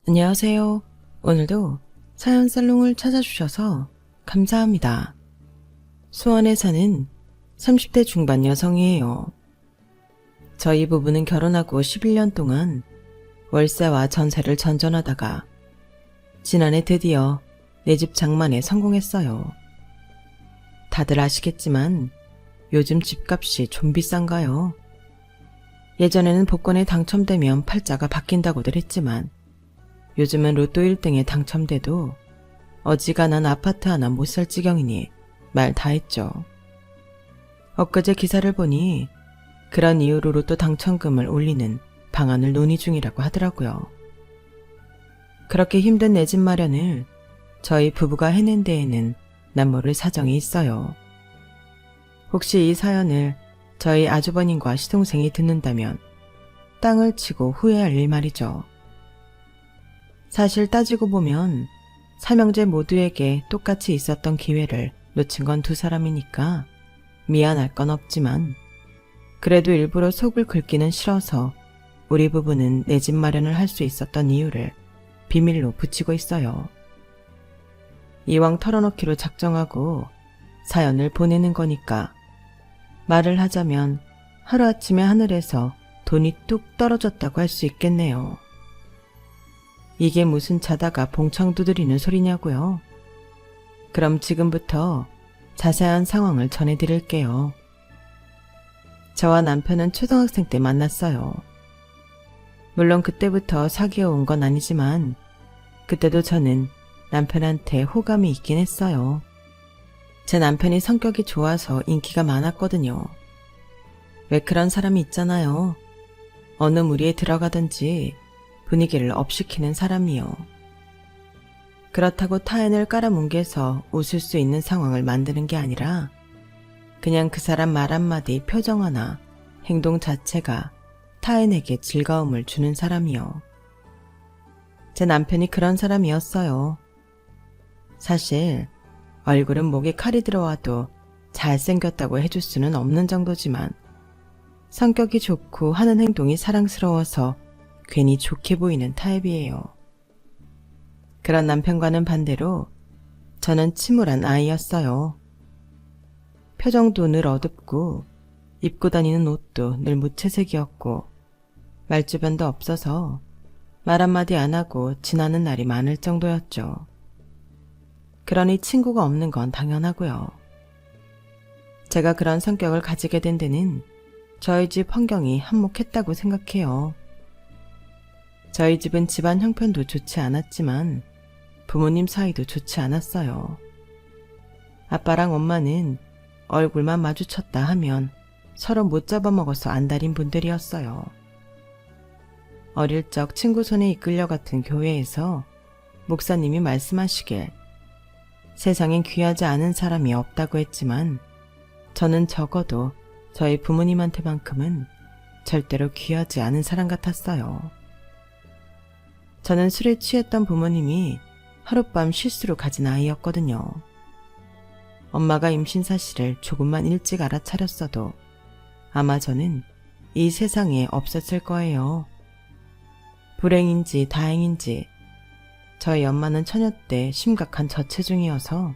안녕하세요. 오늘도 사연 살롱을 찾아주셔서 감사합니다. 수원에 사는 30대 중반 여성이에요. 저희 부부는 결혼하고 11년 동안 월세와 전세를 전전하다가 지난해 드디어 내 집 장만에 성공했어요. 다들 아시겠지만 요즘 집값이 좀 비싼가요? 예전에는 복권에 당첨되면 팔자가 바뀐다고들 했지만 요즘은 로또 1등에 당첨돼도 어지간한 아파트 하나 못 살 지경이니 말 다 했죠. 엊그제 기사를 보니 그런 이유로 로또 당첨금을 올리는 방안을 논의 중이라고 하더라고요. 그렇게 힘든 내 집 마련을 저희 부부가 해낸 데에는 난 모를 사정이 있어요. 혹시 이 사연을 저희 아주버님과 시동생이 듣는다면 땅을 치고 후회할 일 말이죠. 사실 따지고 보면 삼형제 모두에게 똑같이 있었던 기회를 놓친 건 두 사람이니까 미안할 건 없지만 그래도 일부러 속을 긁기는 싫어서 우리 부부는 내 집 마련을 할 수 있었던 이유를 비밀로 붙이고 있어요. 이왕 털어놓기로 작정하고 사연을 보내는 거니까 말을 하자면 하루아침에 하늘에서 돈이 뚝 떨어졌다고 할 수 있겠네요. 이게 무슨 자다가 봉창 두드리는 소리냐고요? 그럼 지금부터 자세한 상황을 전해드릴게요. 저와 남편은 초등학생 때 만났어요. 물론 그때부터 사귀어 온 건 아니지만 그때도 저는 남편한테 호감이 있긴 했어요. 제 남편이 성격이 좋아서 인기가 많았거든요. 왜 그런 사람이 있잖아요. 어느 무리에 들어가든지 분위기를 업시키는 사람이요. 그렇다고 타인을 깔아뭉개서 웃을 수 있는 상황을 만드는 게 아니라 그냥 그 사람 말 한마디, 표정 하나, 행동 자체가 타인에게 즐거움을 주는 사람이요. 제 남편이 그런 사람이었어요. 사실 얼굴은 목에 칼이 들어와도 잘생겼다고 해줄 수는 없는 정도지만 성격이 좋고 하는 행동이 사랑스러워서 괜히 좋게 보이는 타입이에요. 그런 남편과는 반대로 저는 침울한 아이였어요. 표정도 늘 어둡고 입고 다니는 옷도 늘 무채색이었고 말주변도 없어서 말 한마디 안 하고 지나는 날이 많을 정도였죠. 그러니 친구가 없는 건 당연하고요. 제가 그런 성격을 가지게 된 데는 저희 집 환경이 한몫했다고 생각해요. 저희 집은 집안 형편도 좋지 않았지만 부모님 사이도 좋지 않았어요. 아빠랑 엄마는 얼굴만 마주쳤다 하면 서로 못 잡아먹어서 안달인 분들이었어요. 어릴 적 친구 손에 이끌려 같은 교회에서 목사님이 말씀하시길 세상엔 귀하지 않은 사람이 없다고 했지만 저는 적어도 저희 부모님한테만큼은 절대로 귀하지 않은 사람 같았어요. 저는 술에 취했던 부모님이 하룻밤 실수로 가진 아이였거든요. 엄마가 임신 사실을 조금만 일찍 알아차렸어도 아마 저는 이 세상에 없었을 거예요. 불행인지 다행인지 저희 엄마는 처녀 때 심각한 저체중이어서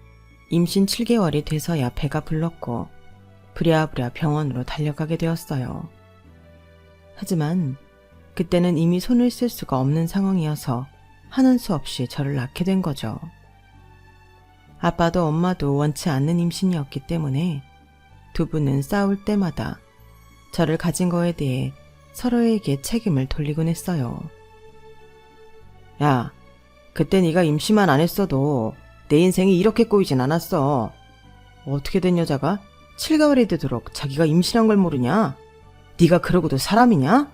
임신 7개월이 돼서야 배가 불렀고 부랴부랴 병원으로 달려가게 되었어요. 하지만 그때는 이미 손을 쓸 수가 없는 상황이어서 하는 수 없이 저를 낳게 된 거죠. 아빠도 엄마도 원치 않는 임신이었기 때문에 두 분은 싸울 때마다 저를 가진 거에 대해 서로에게 책임을 돌리곤 했어요. 야, 그때 네가 임신만 안 했어도 내 인생이 이렇게 꼬이진 않았어. 어떻게 된 여자가 7개월이 되도록 자기가 임신한 걸 모르냐? 네가 그러고도 사람이냐?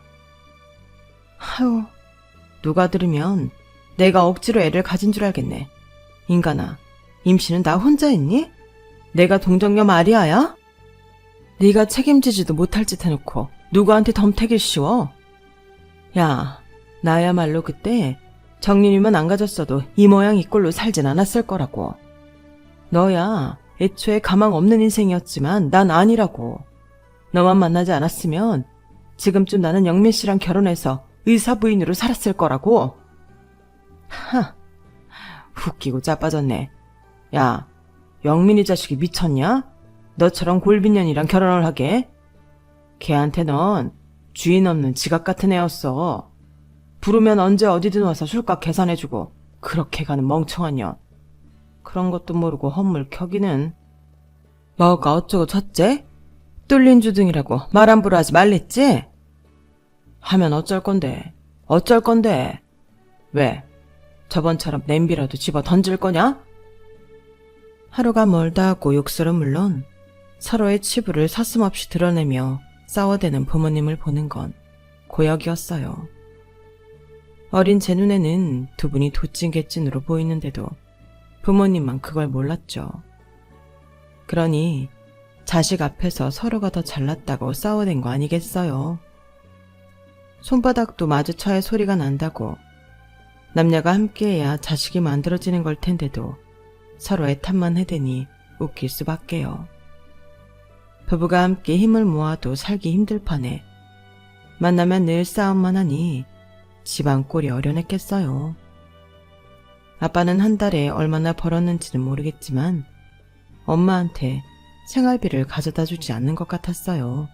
아유, 누가 들으면 내가 억지로 애를 가진 줄 알겠네. 인간아, 임신은 나 혼자 했니? 내가 동정녀 마리아야? 네가 책임지지도 못할 짓 해놓고 누구한테 덤태길 씌워? 야, 나야말로 그때 정린이만 안 가졌어도 이 모양 이 꼴로 살진 않았을 거라고. 너야 애초에 가망 없는 인생이었지만 난 아니라고. 너만 만나지 않았으면 지금쯤 나는 영민 씨랑 결혼해서 의사 부인으로 살았을 거라고. 웃기고 자빠졌네. 야, 영민이 자식이 미쳤냐? 너처럼 골빈년이랑 결혼을 하게? 걔한테 넌 주인 없는 지각 같은 애였어. 부르면 언제 어디든 와서 술값 계산해주고 그렇게 가는 멍청한 년. 그런 것도 모르고 헛물 켜기는. 뭐가 어쩌고 저째? 뚫린 주둥이라고 말 함부로 하지 말랬지? 하면 어쩔 건데? 어쩔 건데? 왜? 저번처럼 냄비라도 집어 던질 거냐? 하루가 멀다 하고 욕설은 물론 서로의 치부를 서슴없이 드러내며 싸워대는 부모님을 보는 건 고역이었어요. 어린 제 눈에는 두 분이 도찐개찐으로 보이는데도 부모님만 그걸 몰랐죠. 그러니 자식 앞에서 서로가 더 잘났다고 싸워댄 거 아니겠어요. 손바닥도 마주쳐야 소리가 난다고, 남녀가 함께해야 자식이 만들어지는 걸 텐데도 서로의 탓만 해대니 웃길 수밖에요. 부부가 함께 힘을 모아도 살기 힘들 판에 만나면 늘 싸움만 하니 집안 꼴이 어련했겠어요. 아빠는 한 달에 얼마나 벌었는지는 모르겠지만 엄마한테 생활비를 가져다 주지 않는 것 같았어요.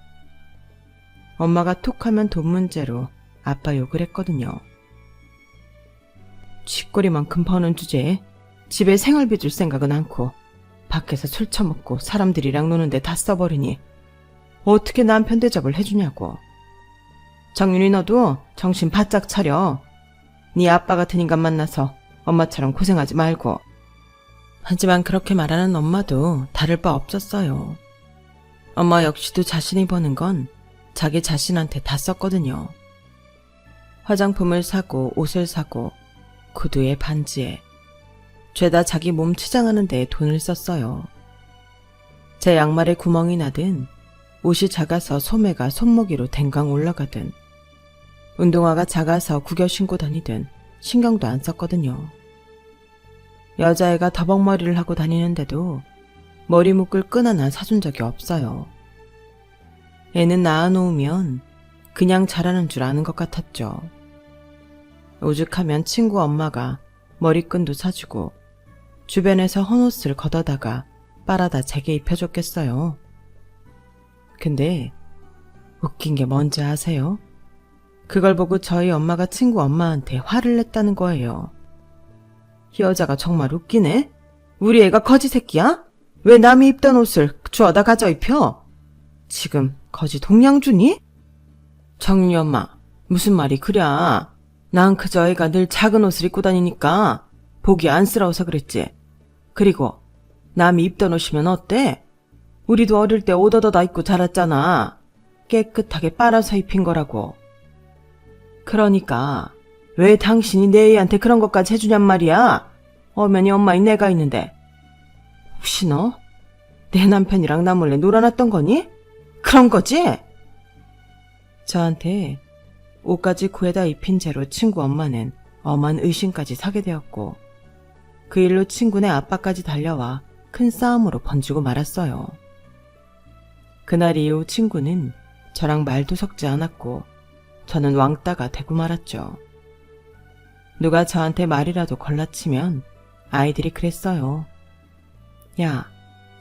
엄마가 톡 하면 돈 문제로 아빠 욕을 했거든요. 쥐꼬리만큼 버는 주제에 집에 생활비 줄 생각은 않고 밖에서 술 처먹고 사람들이랑 노는데 다 써버리니 어떻게 남편 대접을 해주냐고. 정윤이 너도 정신 바짝 차려. 네 아빠 같은 인간 만나서 엄마처럼 고생하지 말고. 하지만 그렇게 말하는 엄마도 다를 바 없었어요. 엄마 역시도 자신이 버는 건 자기 자신한테 다 썼거든요. 화장품을 사고 옷을 사고 구두에 반지에 죄다 자기 몸 치장하는 데에 돈을 썼어요. 제 양말에 구멍이 나든 옷이 작아서 소매가 손목이로 댕강 올라가든 운동화가 작아서 구겨 신고 다니든 신경도 안 썼거든요. 여자애가 더벅머리를 하고 다니는데도 머리 묶을 끈 하나 사준 적이 없어요. 애는 낳아놓으면 그냥 자라는 줄 아는 것 같았죠. 오죽하면 친구 엄마가 머리끈도 사주고 주변에서 헌옷을 걷어다가 빨아다 제게 입혀줬겠어요. 근데 웃긴 게 뭔지 아세요? 그걸 보고 저희 엄마가 친구 엄마한테 화를 냈다는 거예요. 이 여자가 정말 웃기네? 우리 애가 거지 새끼야? 왜 남이 입던 옷을 주워다 가져 입혀? 지금 거지 동양주니? 정윤이 엄마, 무슨 말이 그랴. 난 그저 애가 늘 작은 옷을 입고 다니니까 보기 안쓰러워서 그랬지. 그리고 남이 입던 옷이면 어때? 우리도 어릴 때 옷 얻어다 입고 자랐잖아. 깨끗하게 빨아서 입힌 거라고. 그러니까 왜 당신이 내 애한테 그런 것까지 해주냔 말이야. 엄연히 엄마인 내가 있는데. 혹시 너 내 남편이랑 나 몰래 놀아놨던 거니? 그런 거지? 저한테 옷까지 구해다 입힌 채로 친구 엄마는 엄한 의심까지 사게 되었고 그 일로 친구네 아빠까지 달려와 큰 싸움으로 번지고 말았어요. 그날 이후 친구는 저랑 말도 섞지 않았고 저는 왕따가 되고 말았죠. 누가 저한테 말이라도 걸라치면 아이들이 그랬어요. 야,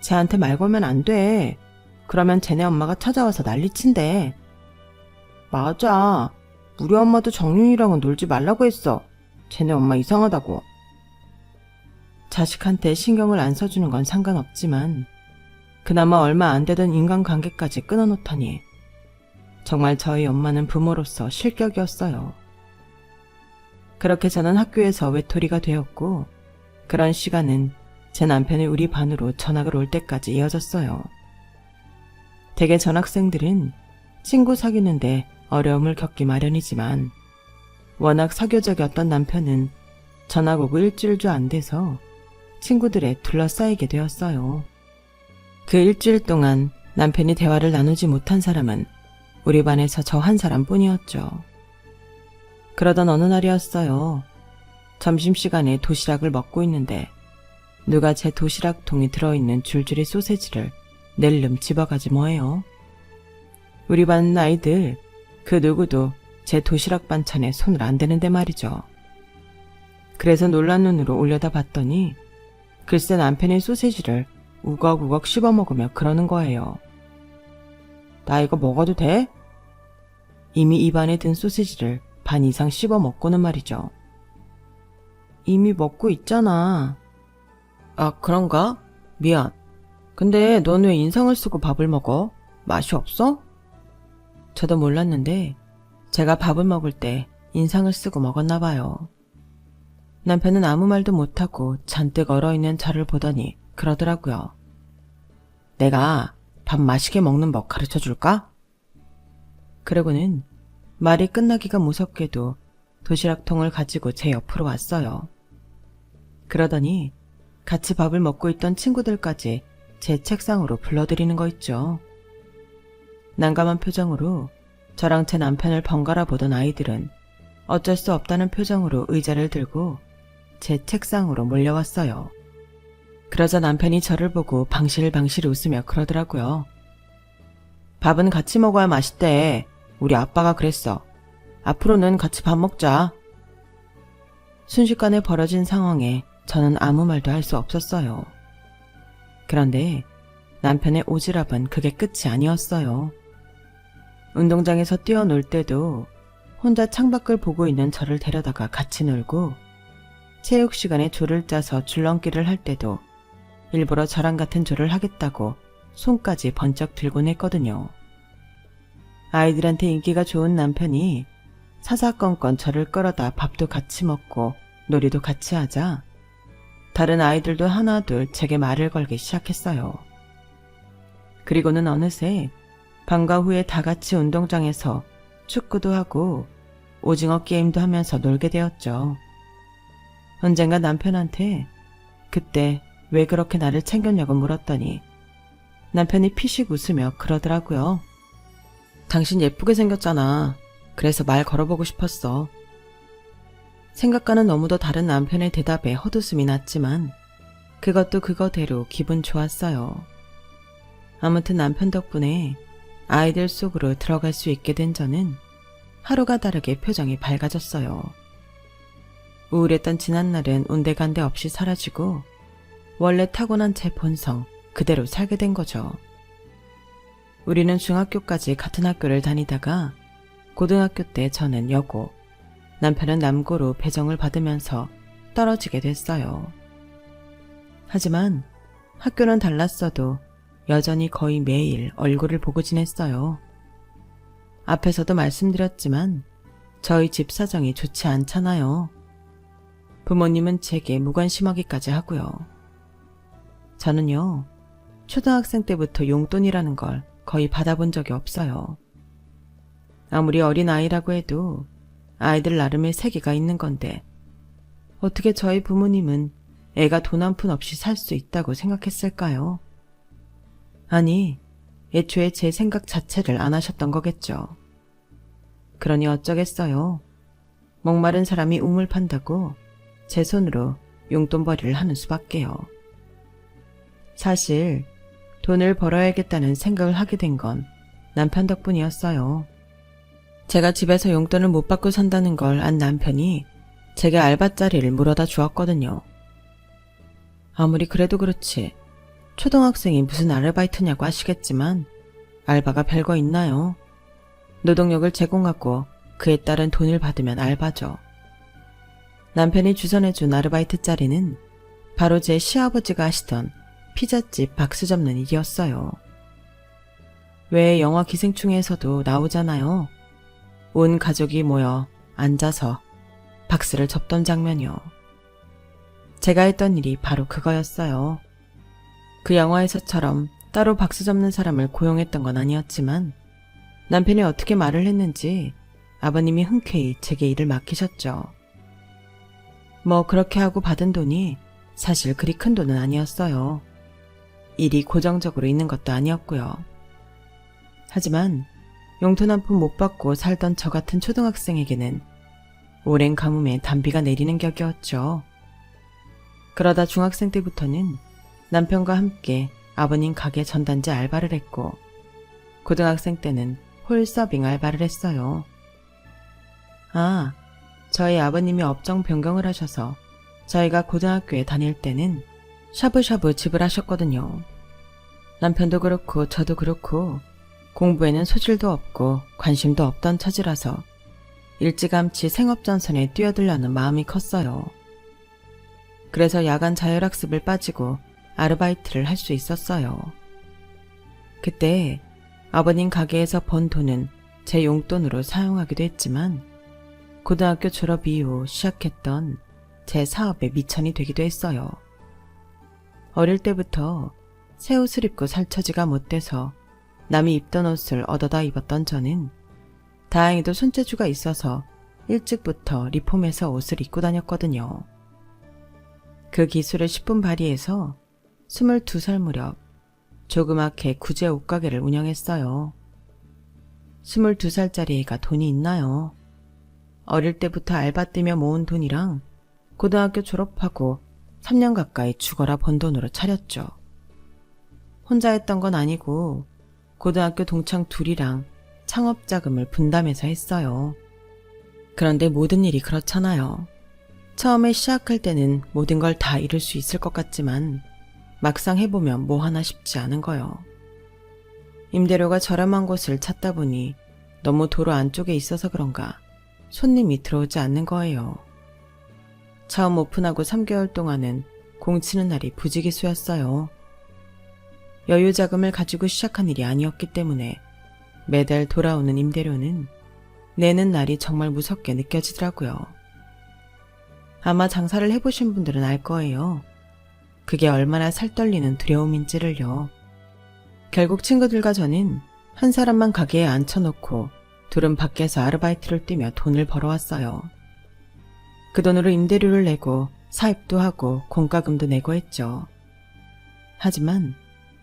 쟤한테 말 걸면 안 돼. 그러면 쟤네 엄마가 찾아와서 난리친대. 맞아. 우리 엄마도 정윤이랑은 놀지 말라고 했어. 쟤네 엄마 이상하다고. 자식한테 신경을 안 써주는 건 상관없지만 그나마 얼마 안 되던 인간관계까지 끊어놓다니 정말 저희 엄마는 부모로서 실격이었어요. 그렇게 저는 학교에서 외톨이가 되었고 그런 시간은 제 남편의 우리 반으로 전학을 올 때까지 이어졌어요. 대개 전학생들은 친구 사귀는데 어려움을 겪기 마련이지만 워낙 사교적이었던 남편은 전학 오고 일주일도 안 돼서 친구들에 둘러싸이게 되었어요. 그 일주일 동안 남편이 대화를 나누지 못한 사람은 우리 반에서 저 한 사람뿐이었죠. 그러던 어느 날이었어요. 점심시간에 도시락을 먹고 있는데 누가 제 도시락통에 들어있는 줄줄이 소세지를 낼름 집어가지 뭐예요. 우리 반 아이들 그 누구도 제 도시락 반찬에 손을 안 대는데 말이죠. 그래서 놀란 눈으로 올려다봤더니 글쎄 남편이 소세지를 우걱우걱 씹어먹으며 그러는 거예요. 나 이거 먹어도 돼? 이미 입안에 든 소시지를 반 이상 씹어먹고는 말이죠. 이미 먹고 있잖아. 아, 그런가? 미안. 근데 넌 왜 인상을 쓰고 밥을 먹어? 맛이 없어? 저도 몰랐는데 제가 밥을 먹을 때 인상을 쓰고 먹었나 봐요. 남편은 아무 말도 못하고 잔뜩 얼어있는 저를 보더니 그러더라고요. 내가 밥 맛있게 먹는 법 가르쳐줄까? 그러고는 말이 끝나기가 무섭게도 도시락통을 가지고 제 옆으로 왔어요. 그러더니 같이 밥을 먹고 있던 친구들까지 제 책상으로 불러들이는 거 있죠. 난감한 표정으로 저랑 제 남편을 번갈아 보던 아이들은 어쩔 수 없다는 표정으로 의자를 들고 제 책상으로 몰려왔어요. 그러자 남편이 저를 보고 방실방실 웃으며 그러더라고요. 밥은 같이 먹어야 맛있대. 우리 아빠가 그랬어. 앞으로는 같이 밥 먹자. 순식간에 벌어진 상황에 저는 아무 말도 할 수 없었어요. 그런데 남편의 오지랖은 그게 끝이 아니었어요. 운동장에서 뛰어놀 때도 혼자 창밖을 보고 있는 저를 데려다가 같이 놀고, 체육 시간에 조를 짜서 줄넘기를 할 때도 일부러 저랑 같은 조를 하겠다고 손까지 번쩍 들곤 했거든요. 아이들한테 인기가 좋은 남편이 사사건건 저를 끌어다 밥도 같이 먹고 놀이도 같이 하자 다른 아이들도 하나둘 제게 말을 걸기 시작했어요. 그리고는 어느새 방과 후에 다 같이 운동장에서 축구도 하고 오징어 게임도 하면서 놀게 되었죠. 언젠가 남편한테 그때 왜 그렇게 나를 챙겼냐고 물었더니 남편이 피식 웃으며 그러더라고요. 당신 예쁘게 생겼잖아. 그래서 말 걸어보고 싶었어. 생각과는 너무도 다른 남편의 대답에 헛웃음이 났지만 그것도 그거대로 기분 좋았어요. 아무튼 남편 덕분에 아이들 속으로 들어갈 수 있게 된 저는 하루가 다르게 표정이 밝아졌어요. 우울했던 지난날은 온데간데 없이 사라지고 원래 타고난 제 본성 그대로 살게 된 거죠. 우리는 중학교까지 같은 학교를 다니다가 고등학교 때 저는 여고, 남편은 남고로 배정을 받으면서 떨어지게 됐어요. 하지만 학교는 달랐어도 여전히 거의 매일 얼굴을 보고 지냈어요. 앞에서도 말씀드렸지만 저희 집 사정이 좋지 않잖아요. 부모님은 제게 무관심하기까지 하고요. 저는요, 초등학생 때부터 용돈이라는 걸 거의 받아본 적이 없어요. 아무리 어린아이라고 해도 아이들 나름의 세계가 있는 건데 어떻게 저희 부모님은 애가 돈 한 푼 없이 살 수 있다고 생각했을까요? 아니, 애초에 제 생각 자체를 안 하셨던 거겠죠. 그러니 어쩌겠어요. 목마른 사람이 우물 판다고 제 손으로 용돈벌이를 하는 수밖에요. 사실 돈을 벌어야겠다는 생각을 하게 된 건 남편 덕분이었어요. 제가 집에서 용돈을 못 받고 산다는 걸 안 남편이 제게 알바자리를 물어다 주었거든요. 아무리 그래도 그렇지 초등학생이 무슨 아르바이트냐고 하시겠지만 알바가 별거 있나요? 노동력을 제공하고 그에 따른 돈을 받으면 알바죠. 남편이 주선해준 아르바이트 자리는 바로 제 시아버지가 하시던 피자집 박스 접는 일이었어요. 왜 영화 기생충에서도 나오잖아요. 온 가족이 모여 앉아서 박스를 접던 장면이요. 제가 했던 일이 바로 그거였어요. 그 영화에서처럼 따로 박스 접는 사람을 고용했던 건 아니었지만 남편이 어떻게 말을 했는지 아버님이 흔쾌히 제게 일을 맡기셨죠. 뭐 그렇게 하고 받은 돈이 사실 그리 큰 돈은 아니었어요. 일이 고정적으로 있는 것도 아니었고요. 하지만 용돈 한 푼 못 받고 살던 저 같은 초등학생에게는 오랜 가뭄에 단비가 내리는 격이었죠. 그러다 중학생 때부터는 남편과 함께 아버님 가게 전단지 알바를 했고 고등학생 때는 홀 서빙 알바를 했어요. 아, 저희 아버님이 업종 변경을 하셔서 저희가 고등학교에 다닐 때는 샤브샤브 집을 하셨거든요. 남편도 그렇고 저도 그렇고 공부에는 소질도 없고 관심도 없던 처지라서 일찌감치 생업전선에 뛰어들려는 마음이 컸어요. 그래서 야간 자율학습을 빠지고 아르바이트를 할 수 있었어요. 그때 아버님 가게에서 번 돈은 제 용돈으로 사용하기도 했지만 고등학교 졸업 이후 시작했던 제 사업의 미천이 되기도 했어요. 어릴 때부터 새 옷을 입고 살 처지가 못 돼서 남이 입던 옷을 얻어다 입었던 저는 다행히도 손재주가 있어서 일찍부터 리폼해서 옷을 입고 다녔거든요. 그 기술을 10분 발휘해서 22살 무렵 조그맣게 구제 옷가게를 운영했어요. 22살짜리 애가 돈이 있나요? 어릴 때부터 알바 뛰며 모은 돈이랑 고등학교 졸업하고 3년 가까이 죽어라 번 돈으로 차렸죠. 혼자 했던 건 아니고 고등학교 동창 둘이랑 창업자금을 분담해서 했어요. 그런데 모든 일이 그렇잖아요. 처음에 시작할 때는 모든 걸 다 이룰 수 있을 것 같지만 막상 해보면 뭐 하나 쉽지 않은 거요. 임대료가 저렴한 곳을 찾다 보니 너무 도로 안쪽에 있어서 그런가 손님이 들어오지 않는 거예요. 처음 오픈하고 3개월 동안은 공치는 날이 부지기수였어요. 여유 자금을 가지고 시작한 일이 아니었기 때문에 매달 돌아오는 임대료는 내는 날이 정말 무섭게 느껴지더라고요. 아마 장사를 해보신 분들은 알 거예요. 그게 얼마나 살떨리는 두려움인지를요. 결국 친구들과 저는 한 사람만 가게에 앉혀놓고 둘은 밖에서 아르바이트를 뛰며 돈을 벌어왔어요. 그 돈으로 임대료를 내고 사입도 하고 공과금도 내고 했죠. 하지만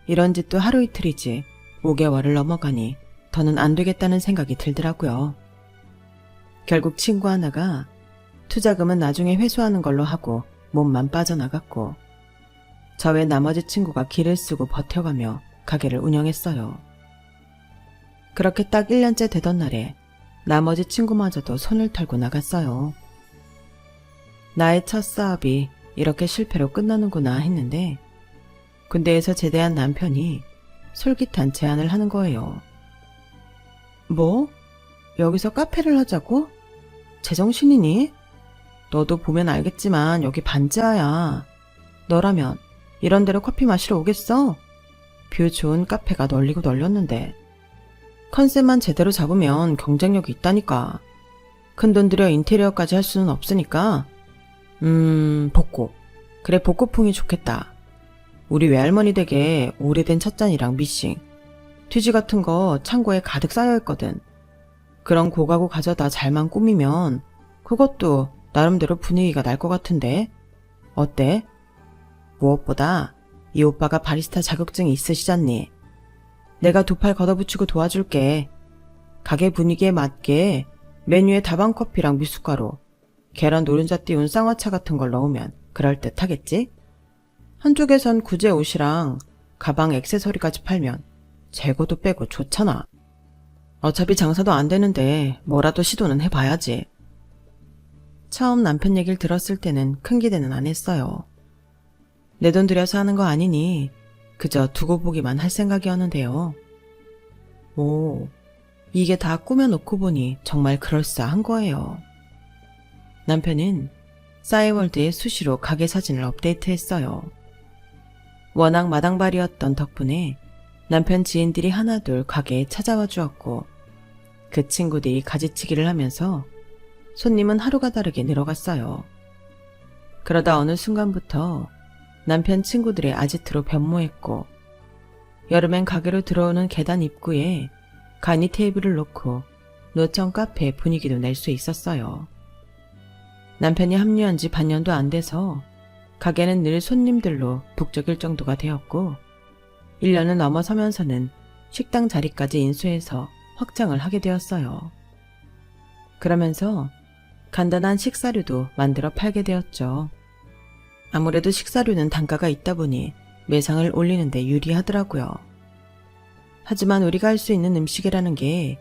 이런 짓도 하루 이틀이지 5개월을 넘어가니 더는 안 되겠다는 생각이 들더라고요. 결국 친구 하나가 투자금은 나중에 회수하는 걸로 하고 몸만 빠져나갔고 저 외 나머지 친구가 길을 쓰고 버텨가며 가게를 운영했어요. 그렇게 딱 1년째 되던 날에 나머지 친구마저도 손을 털고 나갔어요. 나의 첫 사업이 이렇게 실패로 끝나는구나 했는데 군대에서 제대한 남편이 솔깃한 제안을 하는 거예요. 뭐? 여기서 카페를 하자고? 제정신이니? 너도 보면 알겠지만 여기 반지하야. 너라면 이런 데로 커피 마시러 오겠어? 뷰 좋은 카페가 널리고 널렸는데 컨셉만 제대로 잡으면 경쟁력이 있다니까. 큰돈 들여 인테리어까지 할 수는 없으니까 복고. 그래 복고풍이 좋겠다. 우리 외할머니 댁에 오래된 찻잔이랑 미싱, 튀지 같은 거 창고에 가득 쌓여있거든. 그런 고가구 가져다 잘만 꾸미면 그것도 나름대로 분위기가 날 것 같은데 어때? 무엇보다 이 오빠가 바리스타 자격증이 있으시잖니. 내가 두 팔 걷어붙이고 도와줄게. 가게 분위기에 맞게 메뉴에 다방커피랑 미숫가루, 계란 노른자 띄운 쌍화차 같은 걸 넣으면 그럴듯하겠지? 한쪽에선 구제 옷이랑 가방 액세서리까지 팔면 재고도 빼고 좋잖아. 어차피 장사도 안 되는데 뭐라도 시도는 해봐야지. 처음 남편 얘기를 들었을 때는 큰 기대는 안 했어요. 내 돈 들여서 하는 거 아니니 그저 두고 보기만 할 생각이었는데요. 오, 이게 다 꾸며놓고 보니 정말 그럴싸한 거예요. 남편은 싸이월드에 수시로 가게 사진을 업데이트했어요. 워낙 마당발이었던 덕분에 남편 지인들이 하나둘 가게에 찾아와 주었고 그 친구들이 가지치기를 하면서 손님은 하루가 다르게 늘어갔어요. 그러다 어느 순간부터 남편 친구들의 아지트로 변모했고 여름엔 가게로 들어오는 계단 입구에 간이 테이블을 놓고 노천 카페 분위기도 낼 수 있었어요. 남편이 합류한 지 반년도 안 돼서 가게는 늘 손님들로 북적일 정도가 되었고 1년을 넘어서면서는 식당 자리까지 인수해서 확장을 하게 되었어요. 그러면서 간단한 식사류도 만들어 팔게 되었죠. 아무래도 식사류는 단가가 있다 보니 매상을 올리는 데 유리하더라고요. 하지만 우리가 할 수 있는 음식이라는 게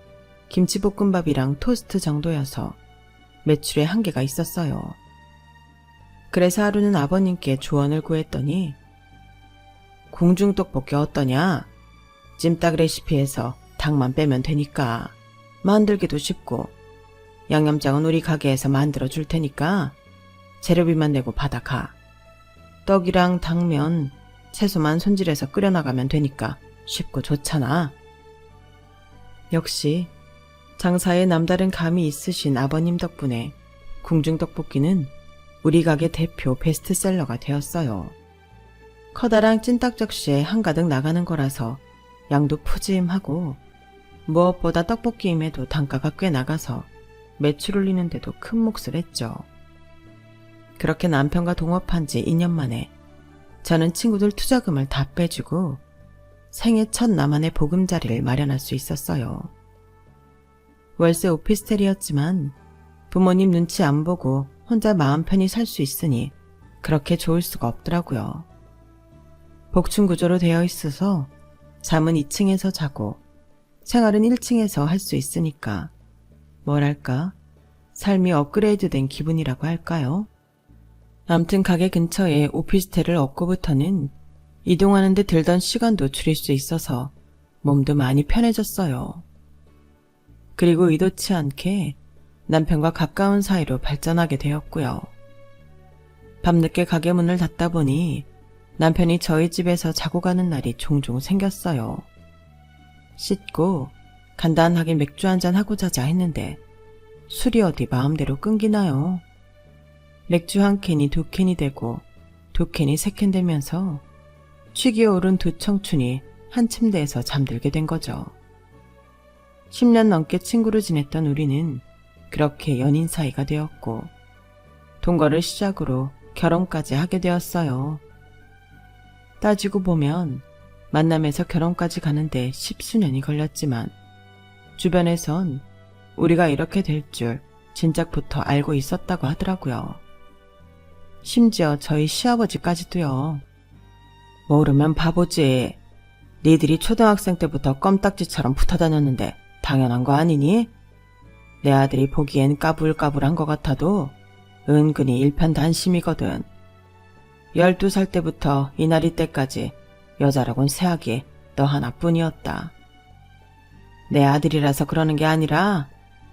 김치볶음밥이랑 토스트 정도여서 매출에 한계가 있었어요. 그래서 하루는 아버님께 조언을 구했더니 궁중떡볶이 어떠냐? 찜닭 레시피에서 닭만 빼면 되니까 만들기도 쉽고 양념장은 우리 가게에서 만들어 줄 테니까 재료비만 내고 받아가. 떡이랑 당면, 채소만 손질해서 끓여나가면 되니까 쉽고 좋잖아. 역시 장사에 남다른 감이 있으신 아버님 덕분에 궁중떡볶이는 우리 가게 대표 베스트셀러가 되었어요. 커다란 찐닭 접시에 한가득 나가는 거라서 양도 푸짐하고 무엇보다 떡볶이임에도 단가가 꽤 나가서 매출 올리는데도 큰 몫을 했죠. 그렇게 남편과 동업한 지 2년 만에 저는 친구들 투자금을 다 빼주고 생애 첫 나만의 보금자리를 마련할 수 있었어요. 월세 오피스텔이었지만 부모님 눈치 안 보고 혼자 마음 편히 살 수 있으니 그렇게 좋을 수가 없더라고요. 복층 구조로 되어 있어서 잠은 2층에서 자고 생활은 1층에서 할 수 있으니까 뭐랄까 삶이 업그레이드된 기분이라고 할까요? 암튼 가게 근처에 오피스텔을 얻고부터는 이동하는 데 들던 시간도 줄일 수 있어서 몸도 많이 편해졌어요. 그리고 의도치 않게 남편과 가까운 사이로 발전하게 되었고요. 밤늦게 가게 문을 닫다 보니 남편이 저희 집에서 자고 가는 날이 종종 생겼어요. 씻고 간단하게 맥주 한잔 하고 자자 했는데 술이 어디 마음대로 끊기나요? 맥주 한 캔이 2캔이 되고 2캔이 3캔 되면서 취기에 오른 두 청춘이 한 침대에서 잠들게 된 거죠. 10년 넘게 친구로 지냈던 우리는 그렇게 연인 사이가 되었고 동거를 시작으로 결혼까지 하게 되었어요. 따지고 보면 만남에서 결혼까지 가는데 10수년이 걸렸지만 주변에선 우리가 이렇게 될 줄 진작부터 알고 있었다고 하더라고요. 심지어 저희 시아버지까지도요. 모르면 바보지. 니들이 초등학생 때부터 껌딱지처럼 붙어다녔는데 당연한 거 아니니? 내 아들이 보기엔 까불까불한 것 같아도 은근히 일편단심이거든. 12살 때부터 이날이 때까지 여자라곤 새하기 너 하나뿐이었다. 내 아들이라서 그러는 게 아니라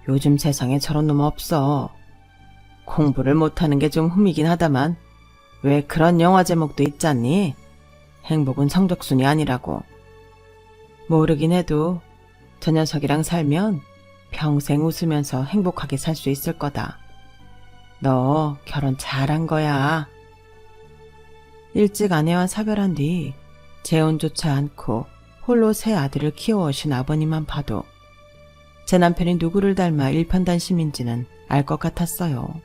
요즘 세상에 저런 놈 없어. 공부를 못하는 게 좀 흠이긴 하다만 왜 그런 영화 제목도 있잖니? 행복은 성적순이 아니라고. 모르긴 해도 저 녀석이랑 살면 평생 웃으면서 행복하게 살 수 있을 거다. 너 결혼 잘한 거야. 일찍 아내와 사별한 뒤 재혼조차 않고 홀로 새 아들을 키워오신 아버님만 봐도 제 남편이 누구를 닮아 일편단심인지는 알 것 같았어요.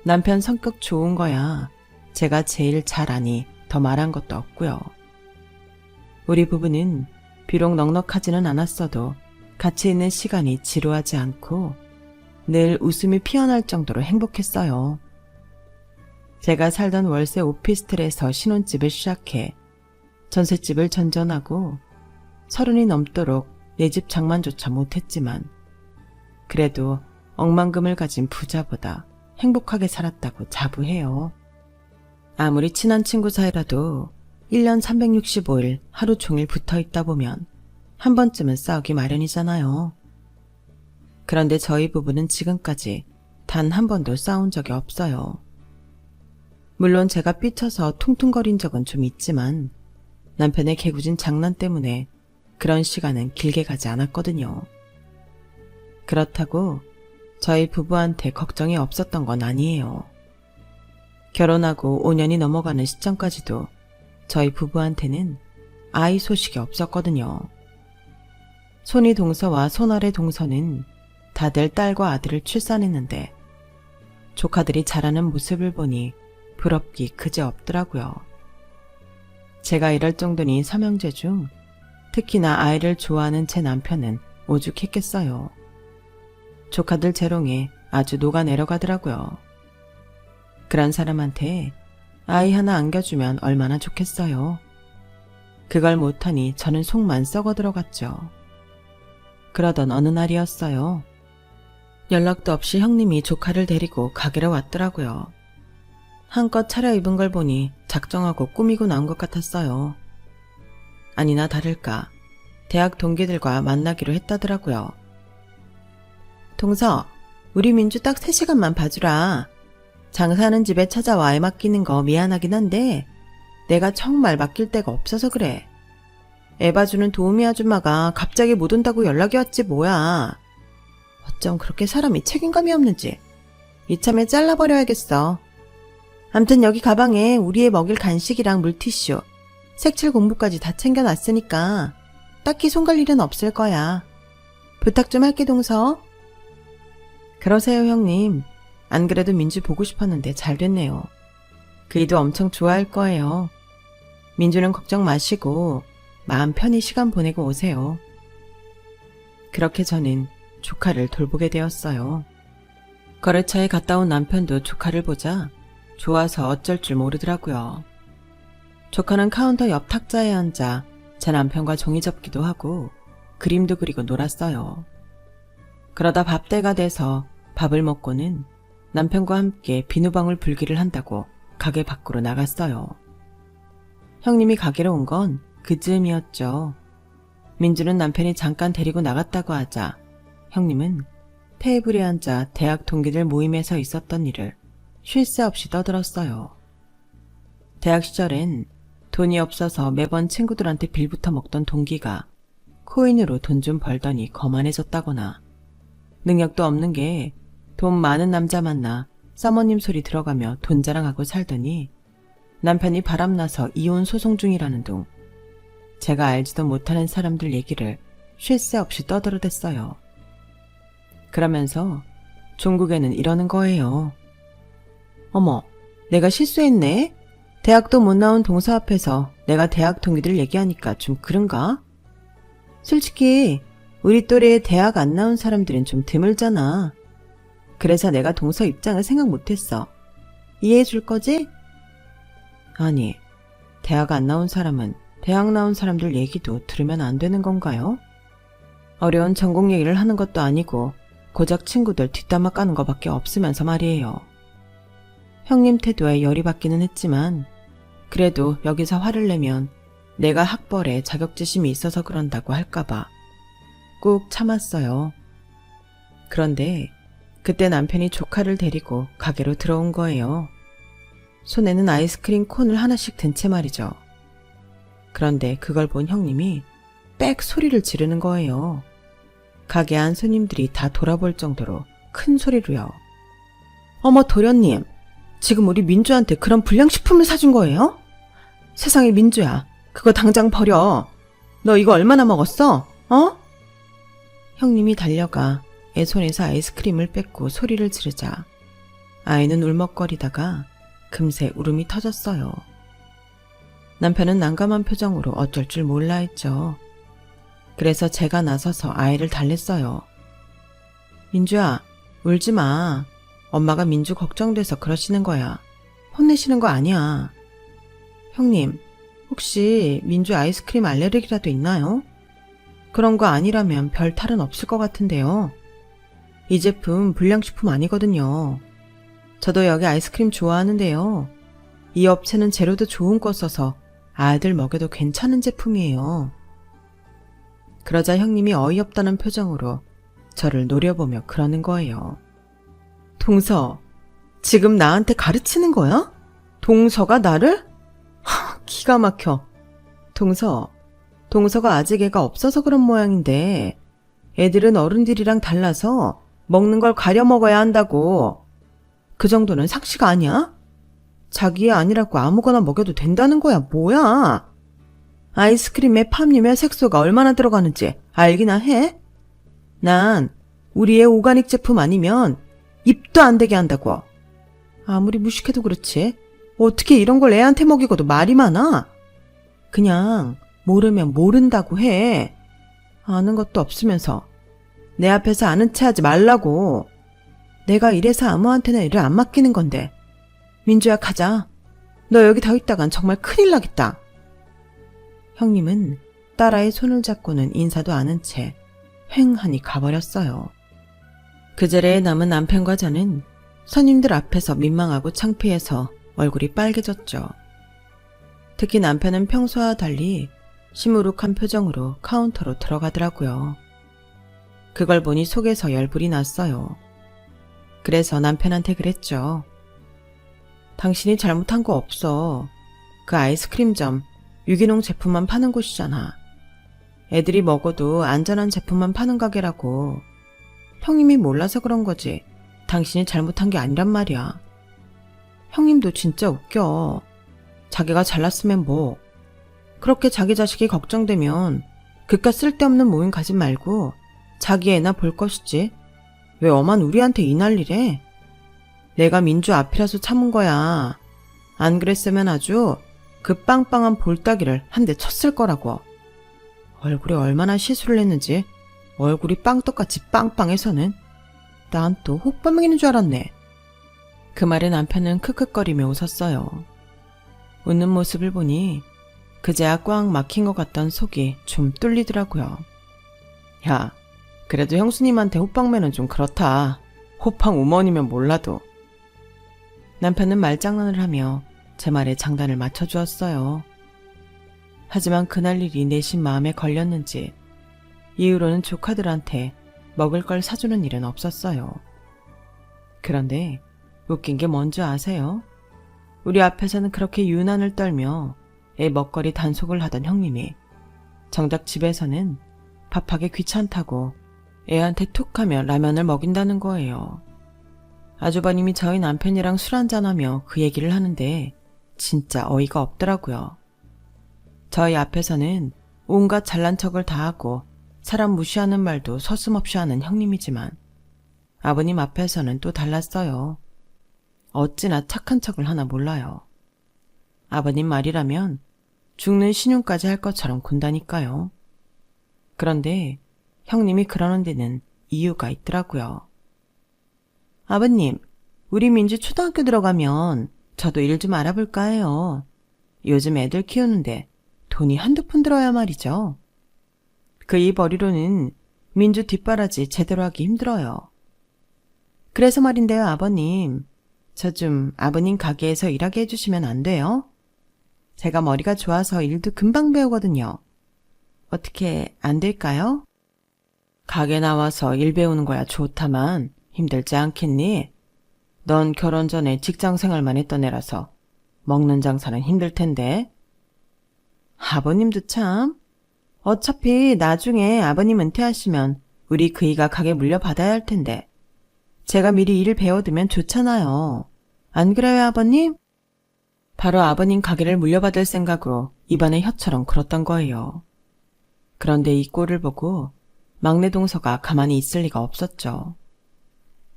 남편 성격 좋은 거야 제가 제일 잘 아니 더 말한 것도 없고요. 우리 부부는 비록 넉넉하지는 않았어도 같이 있는 시간이 지루하지 않고 늘 웃음이 피어날 정도로 행복했어요. 제가 살던 월세 오피스텔에서 신혼집을 시작해 전셋집을 전전하고 30이 넘도록 내 집 장만조차 못했지만 그래도 억만금을 가진 부자보다 행복하게 살았다고 자부해요. 아무리 친한 친구 사이라도 1년 365일 하루 종일 붙어있다 보면 한 번쯤은 싸우기 마련이잖아요. 그런데 저희 부부는 지금까지 단 한 번도 싸운 적이 없어요. 물론 제가 삐쳐서 퉁퉁거린 적은 좀 있지만 남편의 개구진 장난 때문에 그런 시간은 길게 가지 않았거든요. 그렇다고 저희 부부한테 걱정이 없었던 건 아니에요. 결혼하고 5년이 넘어가는 시점까지도 저희 부부한테는 아이 소식이 없었거든요. 손이 동서와 손아래 동서는 다들 딸과 아들을 출산했는데 조카들이 자라는 모습을 보니 부럽기 그지없더라고요. 제가 이럴 정도니 삼형제 중 특히나 아이를 좋아하는 제 남편은 오죽했겠어요. 조카들 재롱에 아주 녹아내려가더라고요. 그런 사람한테 아이 하나 안겨주면 얼마나 좋겠어요. 그걸 못하니 저는 속만 썩어 들어갔죠. 그러던 어느 날이었어요. 연락도 없이 형님이 조카를 데리고 가게로 왔더라고요. 한껏 차려입은 걸 보니 작정하고 꾸미고 나온 것 같았어요. 아니나 다를까 대학 동기들과 만나기로 했다더라고요. 동서, 우리 민주 딱 3시간만 봐주라. 장사하는 집에 찾아와 애 맡기는 거 미안하긴 한데 내가 정말 맡길 데가 없어서 그래. 애 봐주는 도우미 아줌마가 갑자기 못 온다고 연락이 왔지 뭐야. 어쩜 그렇게 사람이 책임감이 없는지 이참에 잘라버려야겠어. 암튼 여기 가방에 우리 애 먹일 간식이랑 물티슈, 색칠 공부까지 다 챙겨놨으니까 딱히 손 갈 일은 없을 거야. 부탁 좀 할게 동서. 그러세요 형님. 안 그래도 민주 보고 싶었는데 잘 됐네요. 그이도 엄청 좋아할 거예요. 민주는 걱정 마시고 마음 편히 시간 보내고 오세요. 그렇게 저는 조카를 돌보게 되었어요. 거래처에 갔다 온 남편도 조카를 보자 좋아서 어쩔 줄 모르더라고요. 조카는 카운터 옆 탁자에 앉아 제 남편과 종이 접기도 하고 그림도 그리고 놀았어요. 그러다 밥때가 돼서 밥을 먹고는 남편과 함께 비누방울 불기를 한다고 가게 밖으로 나갔어요. 형님이 가게로 온 건 그즈음이었죠. 민주는 남편이 잠깐 데리고 나갔다고 하자 형님은 테이블에 앉아 대학 동기들 모임에서 있었던 일을 쉴 새 없이 떠들었어요. 대학 시절엔 돈이 없어서 매번 친구들한테 빌부터 먹던 동기가 코인으로 돈 좀 벌더니 거만해졌다거나 능력도 없는 게 돈 많은 남자 만나 사모님 소리 들어가며 돈 자랑하고 살더니 남편이 바람나서 이혼 소송 중이라는 둥 제가 알지도 못하는 사람들 얘기를 쉴 새 없이 떠들어댔어요. 그러면서 종국에는 이러는 거예요. 어머, 내가 실수했네? 대학도 못 나온 동서 앞에서 내가 대학 동기들 얘기하니까 좀 그런가? 솔직히 우리 또래에 대학 안 나온 사람들은 좀 드물잖아. 그래서 내가 동서 입장을 생각 못했어. 이해해 줄 거지? 아니, 대학 안 나온 사람은 대학 나온 사람들 얘기도 들으면 안 되는 건가요? 어려운 전공 얘기를 하는 것도 아니고 고작 친구들 뒷담화 까는 것밖에 없으면서 말이에요. 형님 태도에 열이 받기는 했지만 그래도 여기서 화를 내면 내가 학벌에 자격지심이 있어서 그런다고 할까봐 꾹 참았어요. 그런데 그때 남편이 조카를 데리고 가게로 들어온 거예요. 손에는 아이스크림 콘을 하나씩 든 채 말이죠. 그런데 그걸 본 형님이 빽 소리를 지르는 거예요. 가게 안 손님들이 다 돌아볼 정도로 큰 소리로요. 어머 도련님, 지금 우리 민주한테 그런 불량식품을 사준 거예요? 세상에 민주야, 그거 당장 버려. 너 이거 얼마나 먹었어? 어? 형님이 달려가 애 손에서 아이스크림을 뺏고 소리를 지르자 아이는 울먹거리다가 금세 울음이 터졌어요. 남편은 난감한 표정으로 어쩔 줄 몰라 했죠. 그래서 제가 나서서 아이를 달랬어요. 민주야, 울지 마. 엄마가 민주 걱정돼서 그러시는 거야. 혼내시는 거 아니야. 형님, 혹시 민주 아이스크림 알레르기라도 있나요? 그런 거 아니라면 별 탈은 없을 것 같은데요. 이 제품 불량식품 아니거든요. 저도 여기 아이스크림 좋아하는데요. 이 업체는 재료도 좋은 거 써서 아이들 먹여도 괜찮은 제품이에요. 그러자 형님이 어이없다는 표정으로 저를 노려보며 그러는 거예요. 동서, 지금 나한테 가르치는 거야? 동서가 나를? 기가 막혀. 동서가 아직 애가 없어서 그런 모양인데 애들은 어른들이랑 달라서 먹는 걸 가려 먹어야 한다고. 그 정도는 삭시가 아니야? 자기 애 아니라고 아무거나 먹여도 된다는 거야 뭐야? 아이스크림에 팜유며 색소가 얼마나 들어가는지 알기나 해? 난 우리 애 오가닉 제품 아니면 입도 안 대게 한다고. 아무리 무식해도 그렇지 어떻게 이런 걸 애한테 먹이고도 말이 많아? 그냥 모르면 모른다고 해. 아는 것도 없으면서 내 앞에서 아는 체 하지 말라고. 내가 이래서 아무한테나 일을 안 맡기는 건데. 민주야 가자. 너 여기 더 있다간 정말 큰일 나겠다. 형님은 딸아이 손을 잡고는 인사도 안 한 채 휑하니 가버렸어요. 그 자리에 남은 남편과 저는 손님들 앞에서 민망하고 창피해서 얼굴이 빨개졌죠. 특히 남편은 평소와 달리 시무룩한 표정으로 카운터로 들어가더라고요. 그걸 보니 속에서 열불이 났어요. 그래서 남편한테 그랬죠. 당신이 잘못한 거 없어. 그 아이스크림점 유기농 제품만 파는 곳이잖아. 애들이 먹어도 안전한 제품만 파는 가게라고. 형님이 몰라서 그런 거지. 당신이 잘못한 게 아니란 말이야. 형님도 진짜 웃겨. 자기가 잘났으면 뭐. 그렇게 자기 자식이 걱정되면 그깟 쓸데없는 모임 가지 말고 자기 애나 볼 것이지. 왜 엄한 우리한테 이 난리래? 내가 민주 앞이라서 참은 거야. 안 그랬으면 아주 그 빵빵한 볼따기를 한 대 쳤을 거라고. 얼굴에 얼마나 시술을 했는지 얼굴이 빵떡같이 빵빵해서는 난 또 혹반응이는 줄 알았네. 그 말에 남편은 크크거리며 웃었어요. 웃는 모습을 보니 그제야 꽉 막힌 것 같던 속이 좀 뚫리더라고요. 야, 그래도 형수님한테 호빵매는 좀 그렇다. 호빵 우먼이면 몰라도. 남편은 말장난을 하며 제 말에 장단을 맞춰주었어요. 하지만 그날 일이 내심 마음에 걸렸는지 이후로는 조카들한테 먹을 걸 사주는 일은 없었어요. 그런데 웃긴 게 뭔지 아세요? 우리 앞에서는 그렇게 유난을 떨며 애 먹거리 단속을 하던 형님이 정작 집에서는 밥하기 귀찮다고 애한테 툭하며 라면을 먹인다는 거예요. 아주버님이 저희 남편이랑 술 한잔하며 그 얘기를 하는데 진짜 어이가 없더라고요. 저희 앞에서는 온갖 잘난 척을 다 하고 사람 무시하는 말도 서슴없이 하는 형님이지만 아버님 앞에서는 또 달랐어요. 어찌나 착한 척을 하나 몰라요. 아버님 말이라면 죽는 신용까지 할 것처럼 군다니까요. 그런데 형님이 그러는 데는 이유가 있더라고요. 아버님, 우리 민주 초등학교 들어가면 저도 일 좀 알아볼까 해요. 요즘 애들 키우는데 돈이 한두 푼 들어야 말이죠. 그 이 벌이로는 민주 뒷바라지 제대로 하기 힘들어요. 그래서 말인데요, 아버님. 저 좀 아버님 가게에서 일하게 해주시면 안 돼요? 제가 머리가 좋아서 일도 금방 배우거든요. 어떻게 안 될까요? 가게 나와서 일 배우는 거야 좋다만 힘들지 않겠니? 넌 결혼 전에 직장 생활만 했던 애라서 먹는 장사는 힘들 텐데. 아버님도 참. 어차피 나중에 아버님 은퇴하시면 우리 그이가 가게 물려받아야 할 텐데. 제가 미리 일을 배워두면 좋잖아요. 안 그래요, 아버님? 바로 아버님 가게를 물려받을 생각으로 입안에 혀처럼 굴었던 거예요. 그런데 이 꼴을 보고 막내 동서가 가만히 있을 리가 없었죠.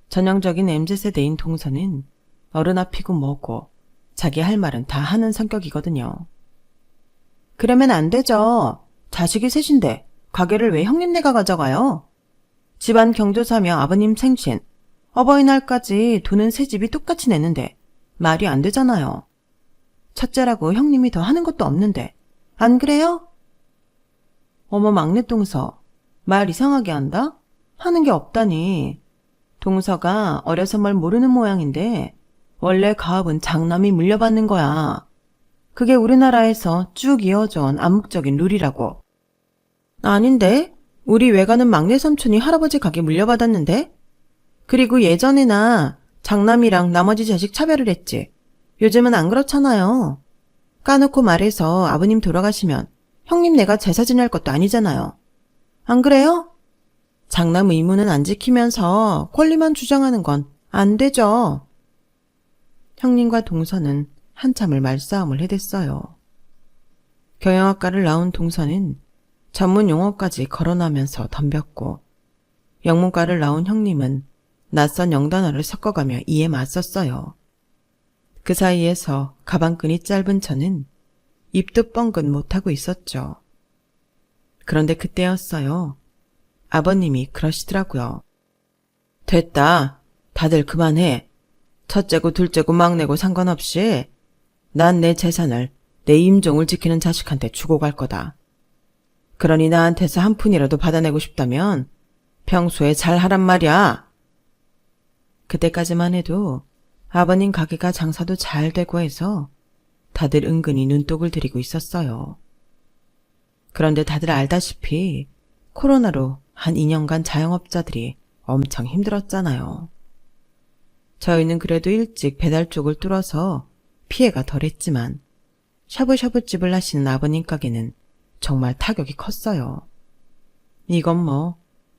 전형적인 MZ세대인 동서는 어른 앞이고 뭐고 자기 할 말은 다 하는 성격이거든요. 그러면 안 되죠. 자식이 셋인데 가게를 왜 형님네가 가져가요? 집안 경조사며 아버님 생신, 어버이날까지 돈은 새 집이 똑같이 내는데 말이 안 되잖아요. 첫째라고 형님이 더 하는 것도 없는데 안 그래요? 어머 막내 동서, 말 이상하게 한다? 하는 게 없다니. 동서가 어려서 뭘 모르는 모양인데 원래 가업은 장남이 물려받는 거야. 그게 우리나라에서 쭉 이어져 온 암묵적인 룰이라고. 아닌데? 우리 외가는 막내 삼촌이 할아버지 가게 물려받았는데? 그리고 예전에나 장남이랑 나머지 자식 차별을 했지. 요즘은 안 그렇잖아요. 까놓고 말해서 아버님 돌아가시면 형님네가 제사 지낼 것도 아니잖아요. 안 그래요? 장남 의무는 안 지키면서 권리만 주장하는 건 안 되죠. 형님과 동서는 한참을 말싸움을 해댔어요. 경영학과를 나온 동서는 전문 용어까지 거론하면서 덤볐고 영문과를 나온 형님은 낯선 영단어를 섞어가며 이에 맞섰어요. 그 사이에서 가방끈이 짧은 저는 입도 뻥긋 못하고 있었죠. 그런데 그때였어요. 아버님이 그러시더라고요. 됐다. 다들 그만해. 첫째고 둘째고 막내고 상관없이 난 내 재산을 내 임종을 지키는 자식한테 주고 갈 거다. 그러니 나한테서 한 푼이라도 받아내고 싶다면 평소에 잘 하란 말이야. 그때까지만 해도 아버님 가게가 장사도 잘 되고 해서 다들 은근히 눈독을 들이고 있었어요. 그런데 다들 알다시피 코로나로 한 2년간 자영업자들이 엄청 힘들었잖아요. 저희는 그래도 일찍 배달 쪽을 뚫어서 피해가 덜했지만 샤브샤브집을 하시는 아버님 가게는 정말 타격이 컸어요. 이건 뭐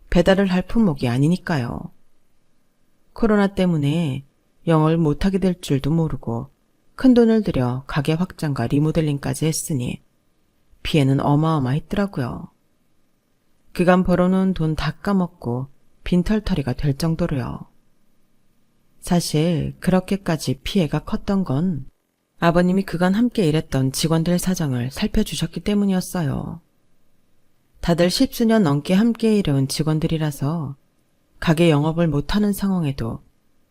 배달을 할 품목이 아니니까요. 코로나 때문에 영업을 못하게 될 줄도 모르고 큰돈을 들여 가게 확장과 리모델링까지 했으니 피해는 어마어마했더라고요. 그간 벌어놓은 돈 다 까먹고 빈털터리가 될 정도로요. 사실 그렇게까지 피해가 컸던 건 아버님이 그간 함께 일했던 직원들 사정을 살펴주셨기 때문이었어요. 다들 10수년 넘게 함께 일해온 직원들이라서 가게 영업을 못하는 상황에도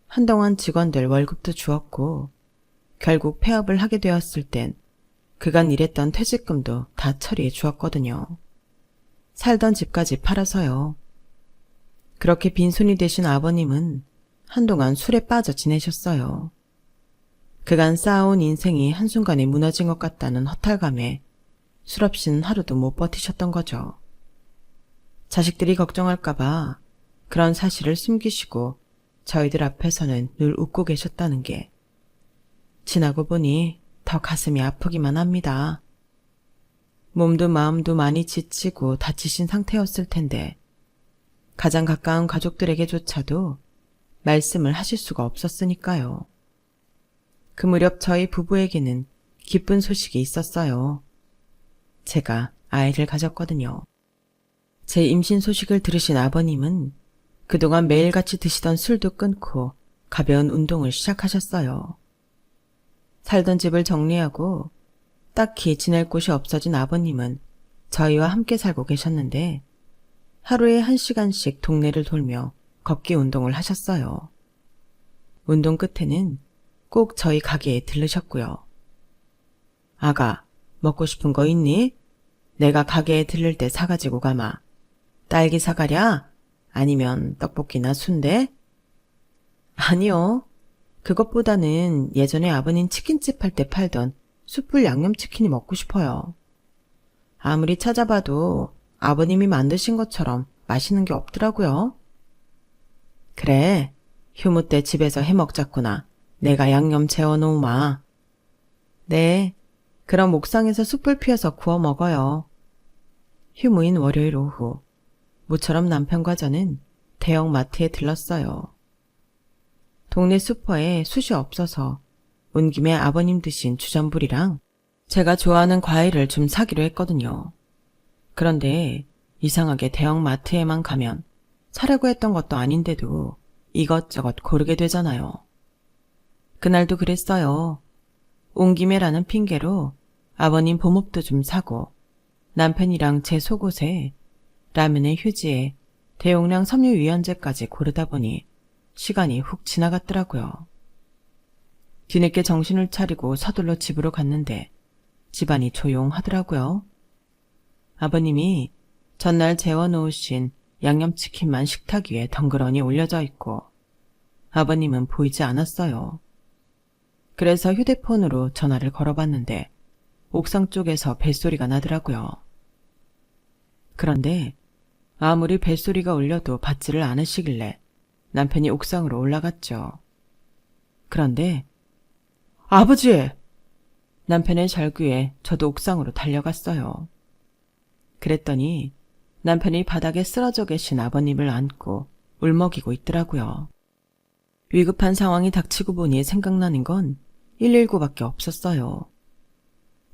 한동안 직원들 월급도 주었고 결국 폐업을 하게 되었을 땐 그간 일했던 퇴직금도 다 처리해 주었거든요. 살던 집까지 팔아서요. 그렇게 빈손이 되신 아버님은 한동안 술에 빠져 지내셨어요. 그간 쌓아온 인생이 한순간에 무너진 것 같다는 허탈감에 술 없이는 하루도 못 버티셨던 거죠. 자식들이 걱정할까봐 그런 사실을 숨기시고 저희들 앞에서는 늘 웃고 계셨다는 게 지나고 보니 더 가슴이 아프기만 합니다. 몸도 마음도 많이 지치고 다치신 상태였을 텐데 가장 가까운 가족들에게조차도 말씀을 하실 수가 없었으니까요. 그 무렵 저희 부부에게는 기쁜 소식이 있었어요. 제가 아이를 가졌거든요. 제 임신 소식을 들으신 아버님은 그동안 매일같이 드시던 술도 끊고 가벼운 운동을 시작하셨어요. 살던 집을 정리하고 딱히 지낼 곳이 없어진 아버님은 저희와 함께 살고 계셨는데 하루에 1시간씩 동네를 돌며 걷기 운동을 하셨어요. 운동 끝에는 꼭 저희 가게에 들르셨고요. 아가, 먹고 싶은 거 있니? 내가 가게에 들를 때 사가지고 가마. 딸기 사가랴? 아니면 떡볶이나 순대? 아니요. 그것보다는 예전에 아버님 치킨집 할 때 팔던 숯불 양념치킨이 먹고 싶어요. 아무리 찾아봐도 아버님이 만드신 것처럼 맛있는 게 없더라고요. 그래, 휴무 때 집에서 해먹자꾸나. 내가 양념 재워놓으마. 네, 그럼 옥상에서 숯불 피워서 구워 먹어요. 휴무인 월요일 오후, 모처럼 남편과 저는 대형 마트에 들렀어요. 동네 슈퍼에 숯이 없어서 온 김에 아버님 드신 주전부리랑 제가 좋아하는 과일을 좀 사기로 했거든요. 그런데 이상하게 대형 마트에만 가면 사려고 했던 것도 아닌데도 이것저것 고르게 되잖아요. 그날도 그랬어요. 온 김에라는 핑계로 아버님 봄옷도 좀 사고 남편이랑 제 속옷에 라면에 휴지에 대용량 섬유유연제까지 고르다 보니 시간이 훅 지나갔더라고요. 뒤늦게 정신을 차리고 서둘러 집으로 갔는데 집안이 조용하더라고요. 아버님이 전날 재워놓으신 양념치킨만 식탁 위에 덩그러니 올려져 있고 아버님은 보이지 않았어요. 그래서 휴대폰으로 전화를 걸어봤는데 옥상 쪽에서 벨소리가 나더라고요. 그런데 아무리 벨소리가 울려도 받지를 않으시길래 남편이 옥상으로 올라갔죠. 그런데 아버지! 남편의 절규에 저도 옥상으로 달려갔어요. 그랬더니 남편이 바닥에 쓰러져 계신 아버님을 안고 울먹이고 있더라고요. 위급한 상황이 닥치고 보니 생각나는 건 119밖에 없었어요.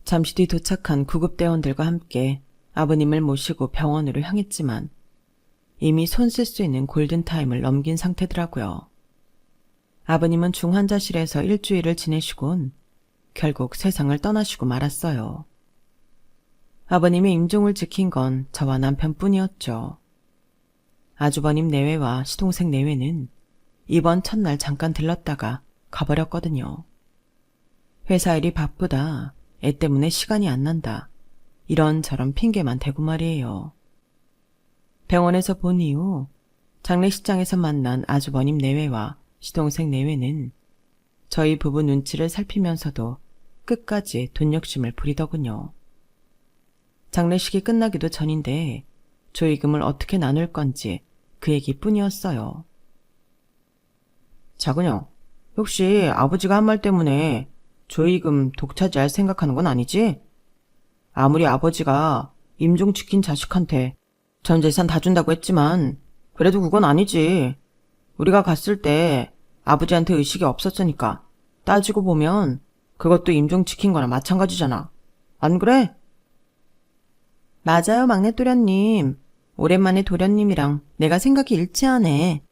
잠시 뒤 도착한 구급대원들과 함께 아버님을 모시고 병원으로 향했지만 이미 손 쓸 수 있는 골든타임을 넘긴 상태더라고요. 아버님은 중환자실에서 일주일을 지내시곤 결국 세상을 떠나시고 말았어요. 아버님의 임종을 지킨 건 저와 남편뿐이었죠. 아주버님 내외와 시동생 내외는 이번 첫날 잠깐 들렀다가 가버렸거든요. 회사 일이 바쁘다, 애 때문에 시간이 안 난다, 이런저런 핑계만 대고 말이에요. 병원에서 본 이후 장례식장에서 만난 아주버님 내외와 시동생 내외는 저희 부부 눈치를 살피면서도 끝까지 돈 욕심을 부리더군요. 장례식이 끝나기도 전인데 조의금을 어떻게 나눌 건지 그 얘기뿐이었어요. 자근영, 혹시 아버지가 한 말 때문에 조의금 독차지할 생각하는 건 아니지? 아무리 아버지가 임종 지킨 자식한테 전 재산 다 준다고 했지만 그래도 그건 아니지. 우리가 갔을 때 아버지한테 의식이 없었으니까 따지고 보면 그것도 임종 지킨 거나 마찬가지잖아. 안 그래? 맞아요, 막내 도련님. 오랜만에 도련님이랑 내가 생각이 일치하네.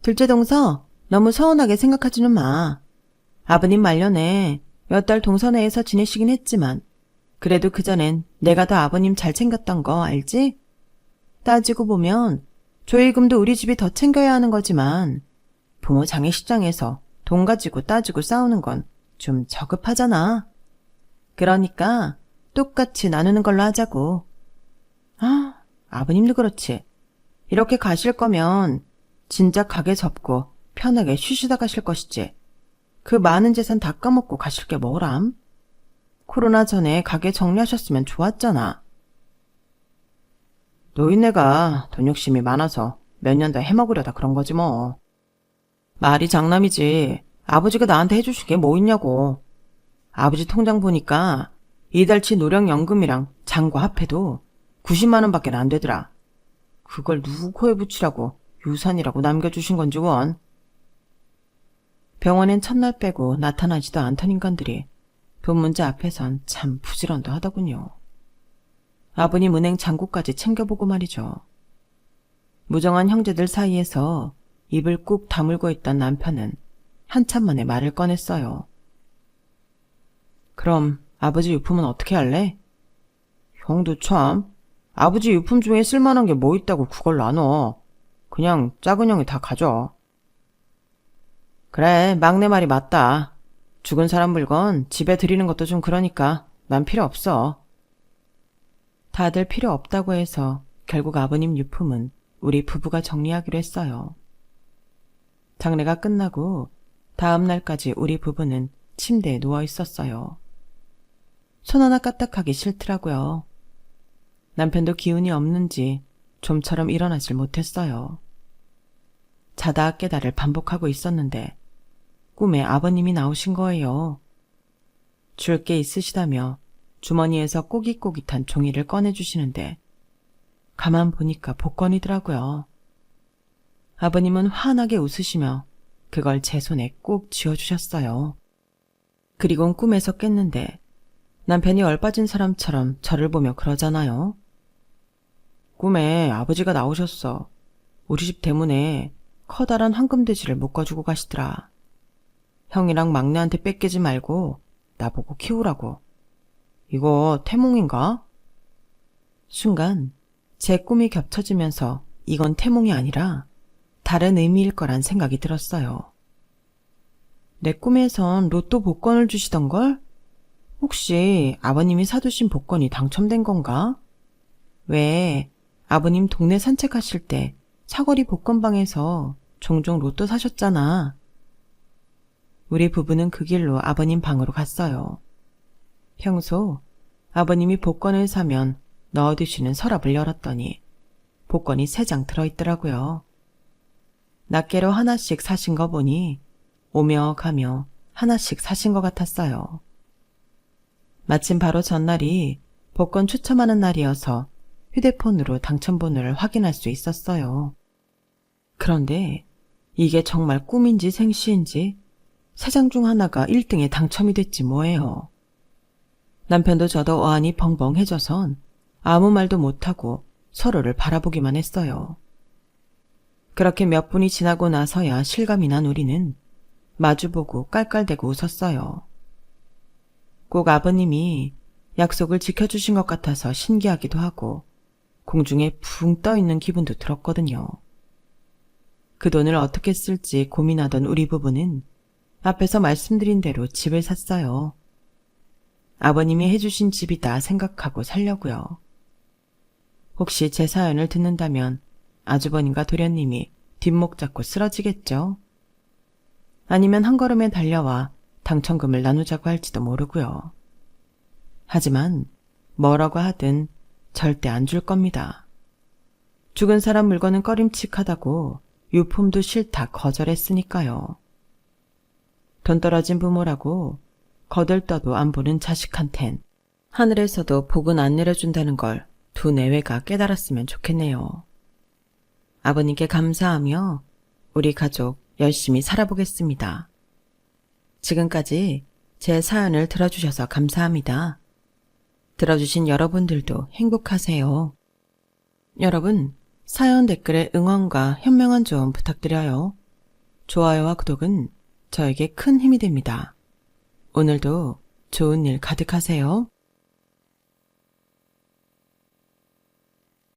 둘째 동서, 너무 서운하게 생각하지는 마. 아버님 말년에 몇 달 동서내에서 지내시긴 했지만 그래도 그전엔 내가 더 아버님 잘 챙겼던 거 알지? 따지고 보면 조의금도 우리 집이 더 챙겨야 하는 거지만 부모 장례식장에서 돈 가지고 따지고 싸우는 건 좀 저급하잖아. 그러니까 똑같이 나누는 걸로 하자고. 아버님도 그렇지. 이렇게 가실 거면 진짜 가게 접고 편하게 쉬시다 가실 것이지. 그 많은 재산 다 까먹고 가실 게 뭐람? 코로나 전에 가게 정리하셨으면 좋았잖아. 노인네가 돈 욕심이 많아서 몇 년 더 해먹으려다 그런 거지 뭐. 말이 장남이지. 아버지가 나한테 해주실 게 뭐 있냐고. 아버지 통장 보니까 이달치 노령연금이랑 장과 합해도 90만 원밖에 안 되더라. 그걸 누구 코에 붙이라고 유산이라고 남겨주신 건지 원. 병원엔 첫날 빼고 나타나지도 않던 인간들이 돈 문제 앞에선 참 부지런도 하더군요. 아버님 은행 잔고까지 챙겨보고 말이죠. 무정한 형제들 사이에서 입을 꾹 다물고 있던 남편은 한참 만에 말을 꺼냈어요. 그럼 아버지 유품은 어떻게 할래? 형도 참, 아버지 유품 중에 쓸만한 게 뭐 있다고 그걸 나눠. 그냥 작은 형이 다 가져. 그래, 막내 말이 맞다. 죽은 사람 물건 집에 들이는 것도 좀 그러니까 난 필요 없어. 다들 필요 없다고 해서 결국 아버님 유품은 우리 부부가 정리하기로 했어요. 장례가 끝나고 다음 날까지 우리 부부는 침대에 누워 있었어요. 손 하나 까딱하기 싫더라고요. 남편도 기운이 없는지 좀처럼 일어나질 못했어요. 자다 깨다를 반복하고 있었는데 꿈에 아버님이 나오신 거예요. 줄 게 있으시다며 주머니에서 꼬깃꼬깃한 종이를 꺼내주시는데 가만 보니까 복권이더라고요. 아버님은 환하게 웃으시며 그걸 제 손에 꼭 쥐어주셨어요. 그리곤 꿈에서 깼는데 남편이 얼빠진 사람처럼 저를 보며 그러잖아요. 꿈에 아버지가 나오셨어. 우리 집 대문에 커다란 황금돼지를 묶어주고 가시더라. 형이랑 막내한테 뺏기지 말고 나보고 키우라고. 이거 태몽인가? 순간 제 꿈이 겹쳐지면서 이건 태몽이 아니라 다른 의미일 거란 생각이 들었어요. 내 꿈에선 로또 복권을 주시던걸? 혹시 아버님이 사두신 복권이 당첨된 건가? 왜 아버님 동네 산책하실 때 사거리 복권방에서 종종 로또 사셨잖아. 우리 부부는 그 길로 아버님 방으로 갔어요. 평소 아버님이 복권을 사면 넣어두시는 서랍을 열었더니 복권이 3장 들어있더라고요. 낱개로 하나씩 사신 거 보니 오며 가며 하나씩 사신 것 같았어요. 마침 바로 전날이 복권 추첨하는 날이어서 휴대폰으로 당첨번호를 확인할 수 있었어요. 그런데 이게 정말 꿈인지 생시인지 3장 중 하나가 1등에 당첨이 됐지 뭐예요. 남편도 저도 어안이 벙벙해져선 아무 말도 못하고 서로를 바라보기만 했어요. 그렇게 몇 분이 지나고 나서야 실감이 난 우리는 마주보고 깔깔대고 웃었어요. 꼭 아버님이 약속을 지켜주신 것 같아서 신기하기도 하고 공중에 붕 떠있는 기분도 들었거든요. 그 돈을 어떻게 쓸지 고민하던 우리 부부는 앞에서 말씀드린 대로 집을 샀어요. 아버님이 해주신 집이다 생각하고 살려고요. 혹시 제 사연을 듣는다면 아주버님과 도련님이 뒷목 잡고 쓰러지겠죠? 아니면 한 걸음에 달려와 당첨금을 나누자고 할지도 모르고요. 하지만 뭐라고 하든 절대 안 줄 겁니다. 죽은 사람 물건은 꺼림칙하다고 유품도 싫다 거절했으니까요. 돈 떨어진 부모라고 거들떠도 안 보는 자식한텐 하늘에서도 복은 안 내려준다는 걸 두 내외가 깨달았으면 좋겠네요. 아버님께 감사하며 우리 가족 열심히 살아보겠습니다. 지금까지 제 사연을 들어주셔서 감사합니다. 들어주신 여러분들도 행복하세요. 여러분, 사연 댓글에 응원과 현명한 조언 부탁드려요. 좋아요와 구독은 저에게 큰 힘이 됩니다. 오늘도 좋은 일 가득하세요.